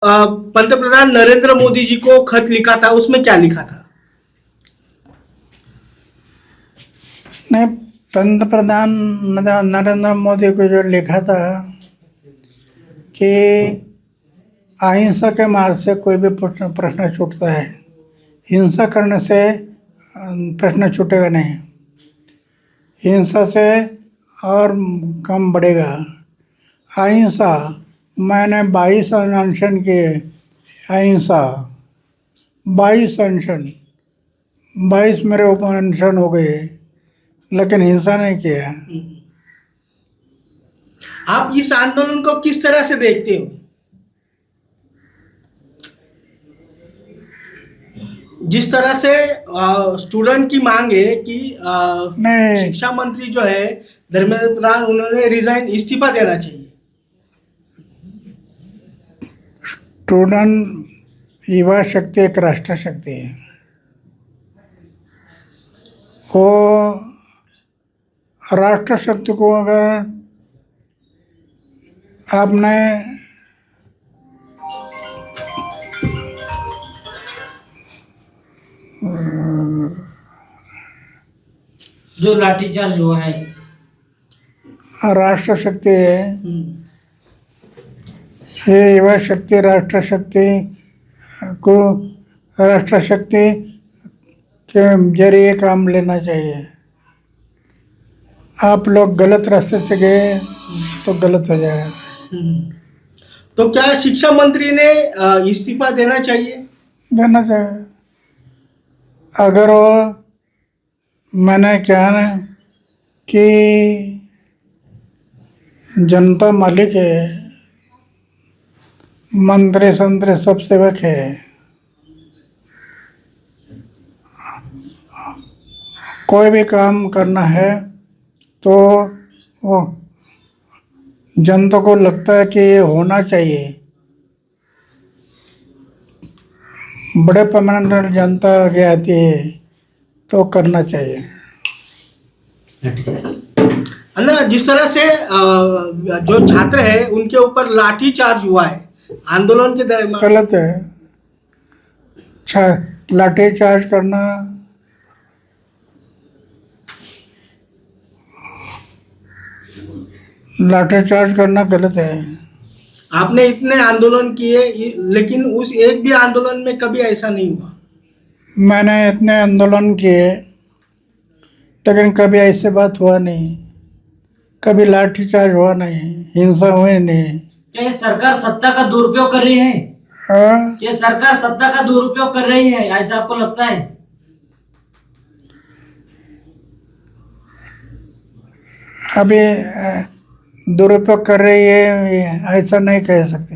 पंतप्रधान नरेंद्र मोदी जी को खत लिखा था, उसमें क्या लिखा था? नहीं, पंतप्रधान नरेंद्र मोदी को जो लिखा था कि अहिंसा के मार्ग से कोई भी प्रश्न छूटता है, हिंसा करने से प्रश्न छूटेगा नहीं, हिंसा से और कम बढ़ेगा। अहिंसा, मैंने 22 अनशन किए, अहिंसा 22 अनशन, 22 मेरे ऊपर अनशन हो गए, लेकिन हिंसा नहीं किया। आप इस आंदोलन को किस तरह से देखते हो? जिस तरह से स्टूडेंट की मांग है कि शिक्षा मंत्री जो है धर्मेंद्र प्रधान, उन्होंने रिजाइन, इस्तीफा देना चाहिए। स्टूडेंट युवा शक्ति एक राष्ट्र शक्ति है। वो राष्ट्र शक्ति को अगर आपने जो लाठीचार्ज हुआ है, राष्ट्र शक्ति है, ये युवा शक्ति राष्ट्र शक्ति को राष्ट्र शक्ति के जरिए काम लेना चाहिए। आप लोग गलत रास्ते से गए तो गलत हो जाएगा। तो क्या शिक्षा मंत्री ने इस्तीफा देना चाहिए? देना चाहिए। अगर वो, मैंने क्या ना कि जनता मालिक है, मंत्री संतरी सब सेवक है, कोई भी काम करना है तो वो जनता को लगता है कि ये होना चाहिए, बड़े पैमाने पर जनता आगे आती है तो करना चाहिए। अन्ना, जिस तरह से जो छात्र है उनके ऊपर लाठी चार्ज हुआ है आंदोलन के दौरान, गलत है। लाठी चार्ज करना गलत है। आपने इतने आंदोलन किए, लेकिन उस एक भी आंदोलन में कभी ऐसा नहीं हुआ। मैंने इतने आंदोलन किए, लेकिन कभी ऐसे बात हुआ नहीं, कभी लाठीचार्ज हुआ नहीं, हिंसा हुई नहीं। क्या ये सरकार सत्ता का दुरुपयोग कर रही है? हाँ? ये सरकार सत्ता का दुरुपयोग कर रही है, ऐसा आपको लगता है? अभी दुरुपयोग कर रही है ऐसा नहीं कह सकते,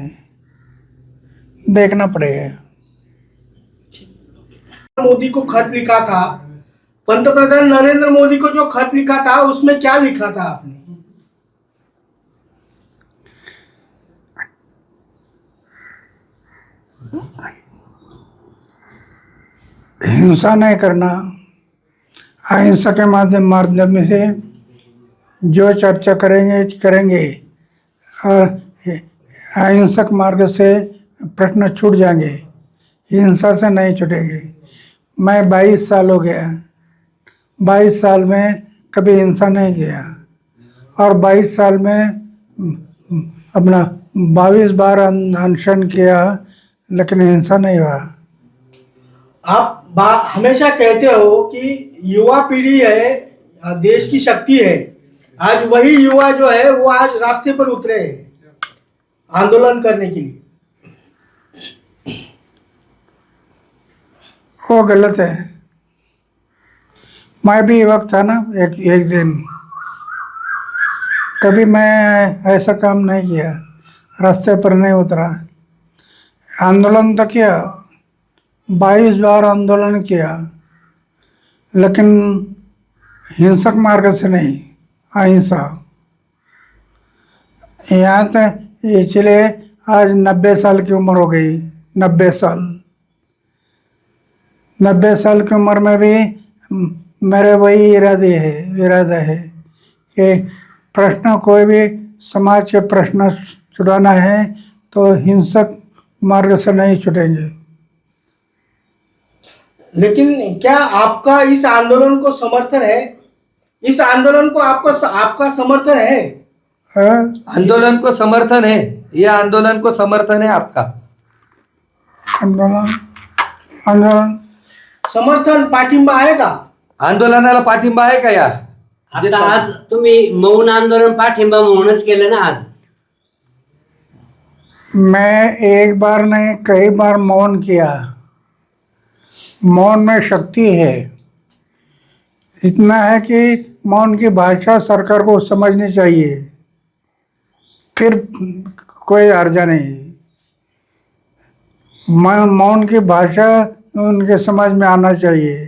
देखना पड़ेगा। मोदी को खत लिखा था, पंतप्रधान नरेंद्र मोदी को जो खत लिखा था उसमें क्या लिखा था आपने? हिंसा नहीं करना, अहिंसा के माध्यम से जो चर्चा करेंगे और अहिंसक मार्ग से प्रश्न छूट जाएंगे, हिंसा से नहीं छूटेंगे। मैं 22 साल हो गया, 22 साल में कभी हिंसा नहीं किया, और 22 साल में अपना 22 बार अनशन किया, लेकिन हिंसा नहीं हुआ। आप हमेशा कहते हो कि युवा पीढ़ी है, देश की शक्ति है। आज वही युवा जो है वो आज रास्ते पर उतरे हैं आंदोलन करने के लिए। वो गलत है। मैं भी युवक था ना एक दिन, कभी मैं ऐसा काम नहीं किया, रास्ते पर नहीं उतरा। आंदोलन तो किया, 22 बार आंदोलन किया, लेकिन हिंसक मार्ग से नहीं, अहिंसा। यहाँ तक इसलिए आज 90 साल की उम्र हो गई, 90 साल। 90 साल की उम्र में भी मेरे वही इरादा है कि प्रश्न, कोई भी समाज के प्रश्न छुड़ाना है तो हिंसक मार्ग से नहीं छूटेंगे। लेकिन क्या आपका इस आंदोलन को समर्थन है? इस आंदोलन को आपका समर्थन है? हाँ? आंदोलन को समर्थन है, ये आंदोलन को समर्थन है आपका? आंदोलन आंदोलन समर्थन पाठिंबा आहे का? आंदोलनाला पाठिंबा आहे का या? आता आज तुम्ही मौन आंदोलन पाठिंबा म्हणूनच केलं ना आज? मैं एक बार नहीं कई बार मौन किया। मौन में शक्ति है। इतना है कि मौन की भाषा सरकार को समझनी चाहिए, फिर कोई अर्जा नहीं। मौन की भाषा उनके समझ में आना चाहिए।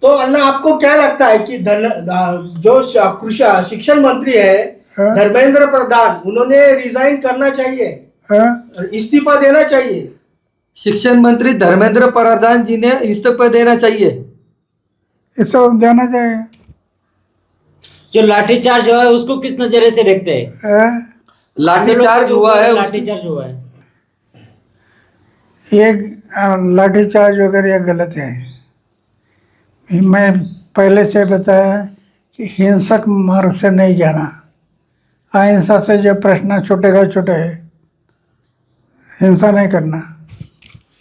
तो अन्ना आपको क्या लगता है कि जो कृषि शिक्षण मंत्री है हाँ? धर्मेंद्र प्रधान, उन्होंने रिजाइन करना चाहिए, हाँ? इस्तीफा देना चाहिए? शिक्षण मंत्री धर्मेंद्र प्रधान जी ने इस्तीफा देना चाहिए। ये सब देना चाहिए। जो लाठीचार्ज हुआ है उसको किस नजरिए से देखते हैं? हाँ? लाठीचार्ज हुआ है, लाठीचार्ज हुआ है, ये लाठीचार्ज वगैरह ये गलत है। मैं पहले से बताया कि हिंसक मार्ग से नहीं जाना। अहिंसा से जो प्रश्न छूटेगा छूटे, हिंसा नहीं करना।